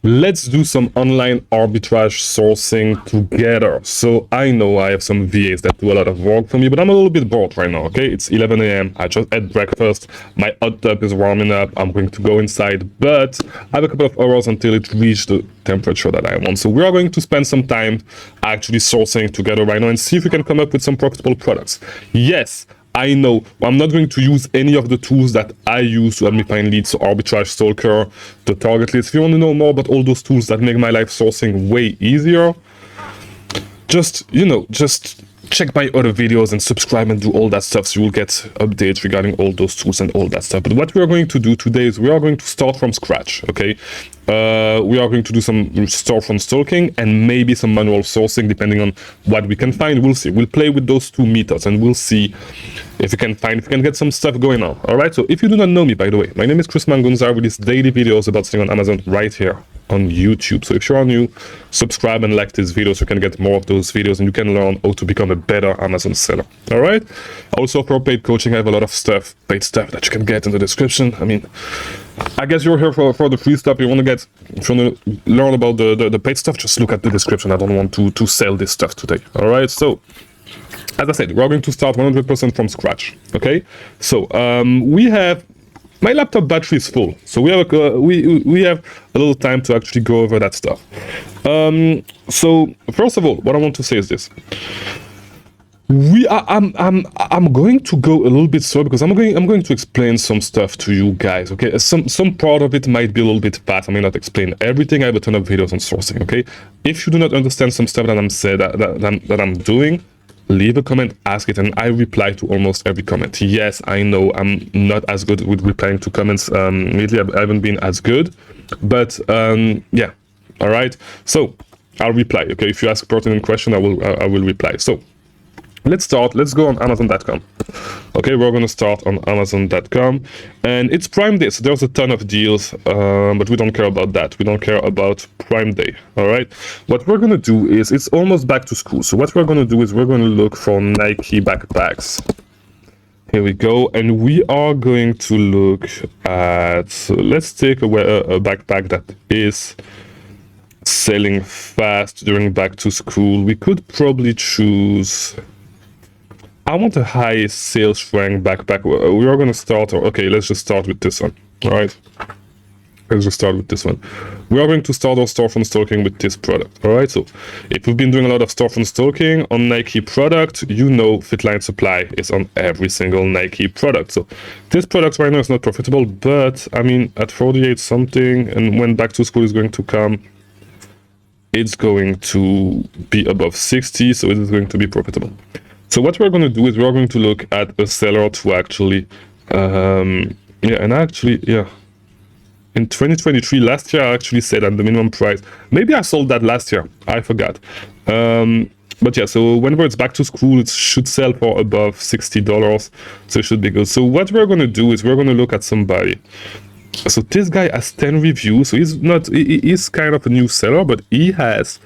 Let's do some online arbitrage sourcing together. So I know I have some VAs that do a lot of work for me, but I'm a little bit bored right now, okay? It's 11 a.m. I just had breakfast. My hot tub is warming up. I'm going to go inside, but I have a couple of hours until it reaches the temperature that I want. So we are going to spend some time actually sourcing together right now and see if we can come up with some profitable products. Yes, I know I'm not going to use any of the tools that I use to help me find leads, so Arbitrage, Stalker, the target list. If you want to know more about all those tools that make my life sourcing way easier, just check my other videos and subscribe and do all that stuff, so you'll get updates regarding all those tools and all that stuff. But what we are going to do today is we are going to start from scratch, okay? We are going to do some start from stalking and maybe some manual sourcing, depending on what we can find. We'll see. We'll play with those two methods and we'll see if we can get some stuff going on. All right. So if you do not know me, by the way, my name is Mangunza. I release daily videos about selling on Amazon right here on YouTube. So if you are new, subscribe and like this video so you can get more of those videos and you can learn how to become a better Amazon seller. All right. Also for paid coaching, I have a lot of stuff, paid stuff that you can get in the description. I mean, I guess you're here for the free stuff. If you want to learn about the paid stuff, just look at the description. I don't want to sell this stuff today. All right. So as I said, we're going to start 100% from scratch. Okay. So we have, my laptop battery is full, so we have a little time to actually go over that stuff. So first of all, what I want to say is this: I'm going to go a little bit slow because I'm going to explain some stuff to you guys. Okay, some part of it might be a little bit fast. I may not explain everything. I have a ton of videos on sourcing. Okay, if you do not understand some stuff that I'm doing, leave a comment, ask it, and I reply to almost every comment. Yes, I know I'm not as good with replying to comments lately. I haven't been as good, but yeah, all right. So I'll reply. Okay, if you ask a pertinent question, I will reply. So let's start. Let's go on Amazon.com. Okay, we're going to start on Amazon.com, and it's Prime Day, so there's a ton of deals, but we don't care about that. We don't care about Prime Day. All right. What we're going to do is, it's almost back to school, so what we're going to do is we're going to look for Nike backpacks. Here we go, and we are going to look at. So let's take a backpack that is selling fast during back to school. We could probably choose. I want a high sales rank backpack. We are going to start, okay, let's just start with this one. All right. Let's just start with this one. We are going to start our storefront stalking with this product. All right. So if you've been doing a lot of storefront stalking on Nike product, you know Fitline Supply is on every single Nike product. So this product right now is not profitable, but I mean, at 48 something, and when back to school is going to come, it's going to be above 60. So it is going to be profitable. So what we're going to do is we're going to look at a seller to actually, in 2023, last year I actually said at the minimum price. Maybe I sold that last year. I forgot. But yeah, so whenever it's back to school, it should sell for above $60. So it should be good. So what we're going to do is we're going to look at somebody. So this guy has 10 reviews. So he's kind of a new seller, but he has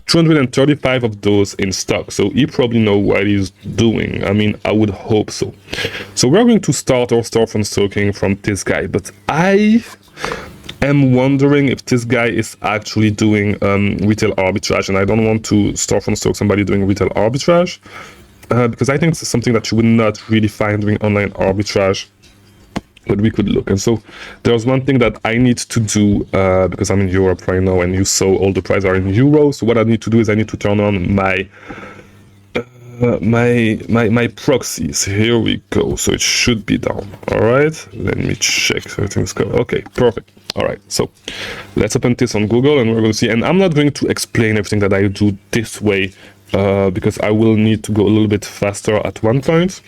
235 of those in stock, so he probably knows what he's doing. I mean, I would hope so. So we're going to start our storefront stalking from this guy, but I am wondering if this guy is actually doing retail arbitrage, and I don't want to storefront stalk somebody doing retail arbitrage because I think it's something that you would not really find doing online arbitrage. But we could look. And so there's one thing that I need to do because I'm in Europe right now, and you saw all the prices are in euros. So what I need to do is I need to turn on my my proxies. Here we go. So it should be down. All right. Let me check. So everything's go. Okay, perfect. All right. So let's open this on Google, and we're going to see. And I'm not going to explain everything that I do this way because I will need to go a little bit faster at one point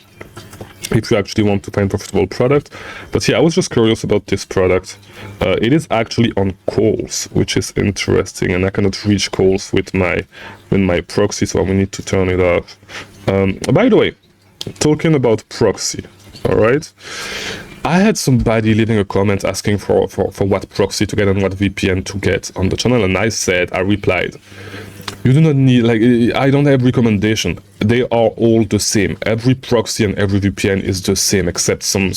if you actually want to find profitable product. But yeah, I was just curious about this product. It is actually on calls, which is interesting, and I cannot reach calls with my proxy, so we need to turn it off. By the way, talking about proxy, all right, I had somebody leaving a comment asking for what proxy to get and what VPN to get on the channel, and I replied, You do not need, like, I don't have recommendation. They are all the same. Every proxy and every VPN is the same, except some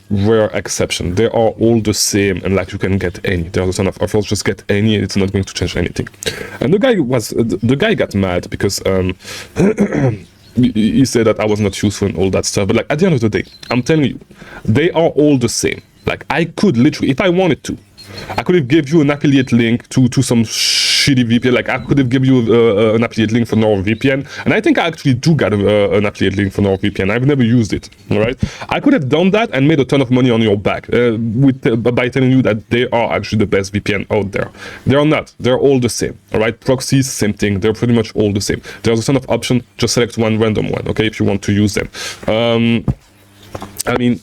rare exception. They are all the same, and like you can get any. There's a ton of offers. Just get any. It's not going to change anything. And the guy got mad because he said that I was not useful and all that stuff. But like at the end of the day, I'm telling you, they are all the same. Like I could literally, if I wanted to, I could have gave you an affiliate link to some shitty VPN. Like I could have given you an affiliate link for NordVPN, and I think I actually do got an affiliate link for NordVPN. I've never used it. All right, I could have done that and made a ton of money on your back by telling you that they are actually the best VPN out there. They are not. They're all the same. All right, proxies, same thing. They're pretty much all the same. There's a ton of options. Just select one random one. Okay, if you want to use them. I mean.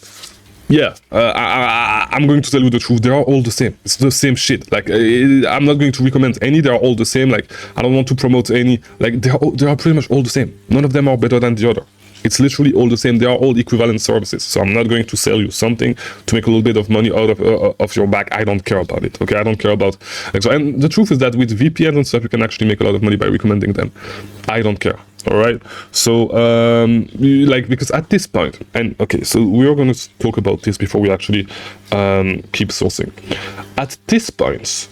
Yeah, I'm going to tell you the truth. They are all the same. It's the same shit. Like, I'm not going to recommend any. They are all the same. Like, I don't want to promote any. Like, they are pretty much all the same. None of them are better than the other. It's literally all the same. They are all equivalent services. So I'm not going to sell you something to make a little bit of money out of your back. I don't care about it. Okay, I don't care about. Like, so, and the truth is that with VPNs and stuff, you can actually make a lot of money by recommending them. I don't care. All right, so like, because at this point, and okay, so we are going to talk about this before we actually keep sourcing. At this point,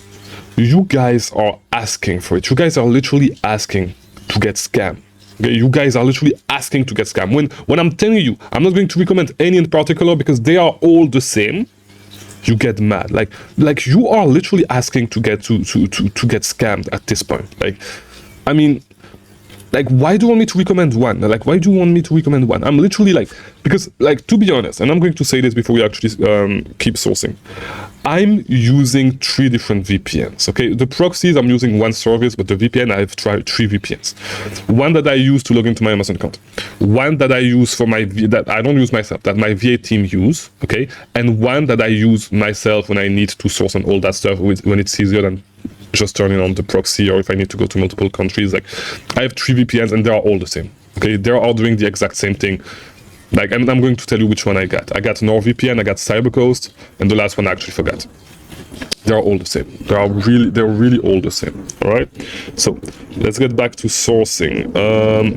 you guys are asking for it. You guys are literally asking to get scammed. Okay, you guys are literally asking to get scammed. When I'm telling you, I'm not going to recommend any in particular because they are all the same. You get mad. Like you are literally asking to get to get scammed at this point. Like, I mean. Like, why do you want me to recommend one? Like, why do you want me to recommend one? I'm literally like, because, like, to be honest, and I'm going to say this before we actually keep sourcing, I'm using 3 different VPNs, okay? The proxies, I'm using one service, but the VPN, I've tried 3 VPNs. One that I use to log into my Amazon account. One that I use for that I don't use myself, that my VA team use, okay? And one that I use myself when I need to source and all that stuff, when it's easier than just turning on the proxy, or if I need to go to multiple countries. Like, I have 3 VPNs and they are all the same. Okay, they're all doing the exact same thing. Like, and I'm going to tell you which one I got. I got NordVPN, I got CyberCoast, and the last one I actually forgot. They're all the same. They're really all the same. All right. So let's get back to sourcing.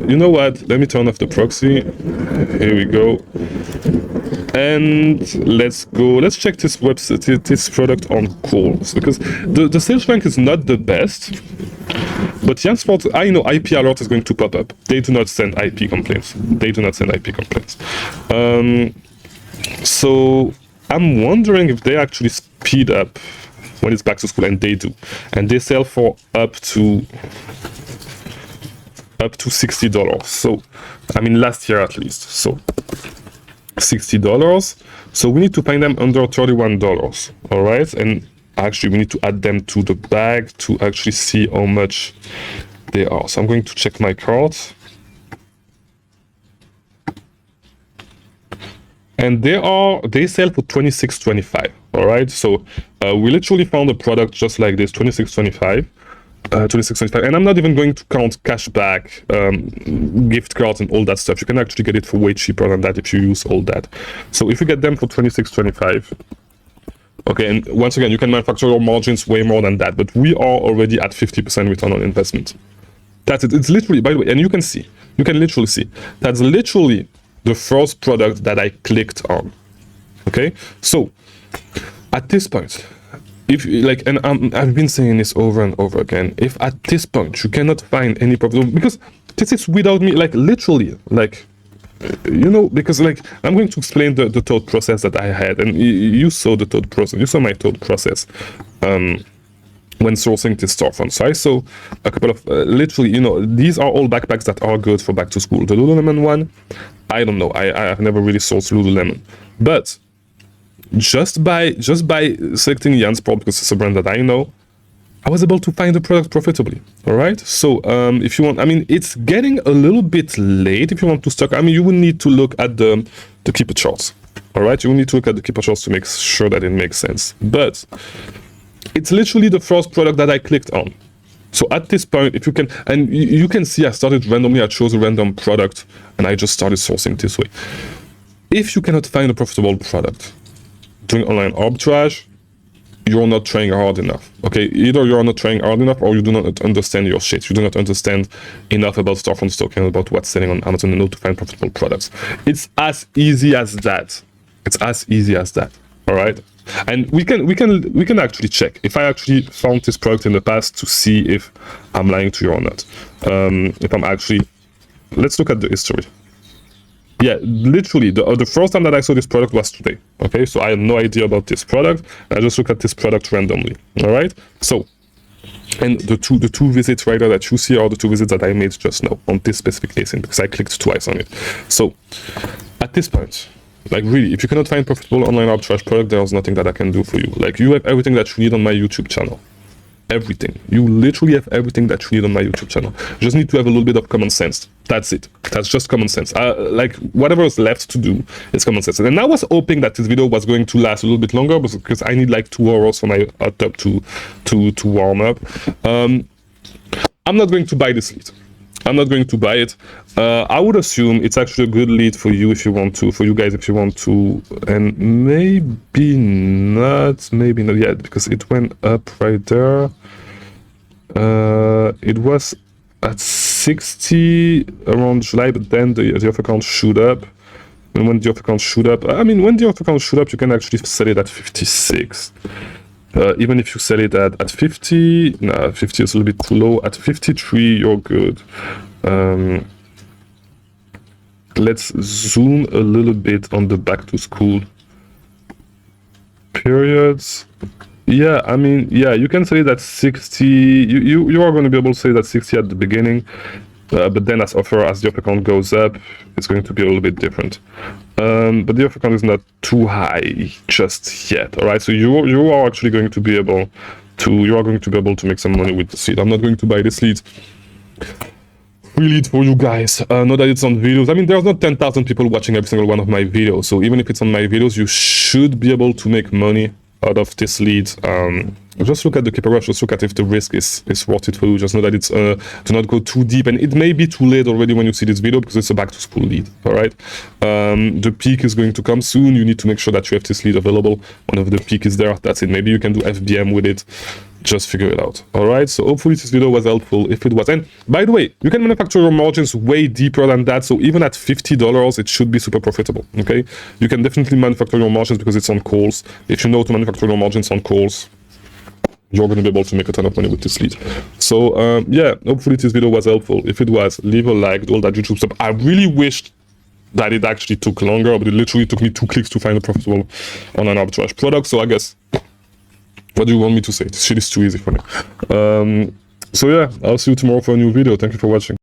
You know what? Let me turn off the proxy. Here we go. And let's go. Let's check this website, this product on calls, because the sales rank is not the best. But Jansport, I know IP alert is going to pop up. They do not send IP complaints. They do not send IP complaints. So I'm wondering if they actually speed up when it's back to school, and they do. And they sell for up to $60. So, I mean, last year at least. So, $60. So we need to find them under $31. All right, and actually we need to add them to the bag to actually see how much they are. So I'm going to check my cart. And they sell for $26.25. All right, so we literally found a product just like this, $26.25, $26.25, and I'm not even going to count cashback, gift cards, and all that stuff. You can actually get it for way cheaper than that if you use all that. So if you get them for $26.25, okay, and once again, you can manufacture your margins way more than that, but we are already at 50% return on investment. That's it. It's literally, by the way, and you can literally see, that's literally the first product that I clicked on. Okay, so at this point, if like, and I've been saying this over and over again, if at this point you cannot find any profitable, because this is without me, like literally, like, you know, because like I'm going to explain the thought process that I had, and you saw the thought process, you saw my thought process when sourcing this storefront. So I saw a couple of literally, you know, these are all backpacks that are good for back to school. The Lululemon one, I don't know, I've never really sourced Lululemon, but just by selecting Jansport, because it's a brand that I know, I was able to find the product profitably. All right, so if you want, I mean, it's getting a little bit late if you want to stock. I mean, you will need to look at the keeper charts. All right, you will need to look at the keeper charts to make sure that it makes sense, but it's literally the first product that I clicked on. So at this point, if you can, and you can see I started randomly, I chose a random product, and I just started sourcing this way. If you cannot find a profitable product, doing online arbitrage, you're not trying hard enough. Okay, either you're not trying hard enough or you do not understand your shit. You do not understand enough about storefront stock and about what's selling on Amazon and how to find profitable products. It's as easy as that. It's as easy as that. All right, and we can actually check if I actually found this product in the past to see if I'm lying to you or not. If I'm actually, let's look at the history. Yeah, literally, the first time that I saw this product was today. Okay, so I had no idea about this product. I just looked at this product randomly. All right, so, and the two visits right there that you see are the 2 visits that I made just now on this specific casing, because I clicked twice on it. So, at this point, like really, if you cannot find profitable online arbitrage product, there's nothing that I can do for you. Like, you have everything that you need on my YouTube channel. Everything. You literally have everything that you need on my YouTube channel. You just need to have a little bit of common sense. That's it. That's just common sense. Like, whatever is left to do is common sense. And I was hoping that this video was going to last a little bit longer, because I need like 2 hours for my hot tub to warm up. I'm not going to buy this lead. I'm not going to buy it. I would assume it's actually a good lead for you if you want to, for you guys if you want to, and maybe not yet, because it went up right there. It was at 60 around July, but then the offer count shoot up. And when the offer count shoot up, I mean, when the offer count shoot up, you can actually sell it at 56. Even if you sell it at 50, nah, 50 is a little bit too low. At 53, you're good. Let's zoom a little bit on the back to school periods. Yeah, I mean, yeah, you can sell it at 60. You are going to be able to sell it at 60 at the beginning. But then as the offer count goes up, it's going to be a little bit different. But the offer count is not too high just yet. All right, so you are actually going to be able to make some money with this lead. I'm not going to buy this lead. Free lead for you guys. Know that it's on videos. I mean, there's not 10,000 people watching every single one of my videos. So even if it's on my videos, you should be able to make money out of this lead. Just look at the keeper rush, just look at if the risk is worth it for you. Just know that it's do not go too deep, and it may be too late already when you see this video, because it's a back to school lead. All right, the peak is going to come soon. You need to make sure that you have this lead available whenever the peak is there. That's it. Maybe you can do FBM with it. Just figure it out. All right, so hopefully this video was helpful. If it was, and by the way, you can manufacture your margins way deeper than that. So even at $50, it should be super profitable. Okay, you can definitely manufacture your margins because it's on calls. If you know to manufacture your margins on calls, you're going to be able to make a ton of money with this lead. So yeah, hopefully this video was helpful. If it was, leave a like, do all that YouTube stuff. I really wished that it actually took longer, but it literally took me 2 clicks to find a profitable online arbitrage product. So I guess, what do you want me to say? This shit is too easy for me. So yeah, I'll see you tomorrow for a new video. Thank you for watching.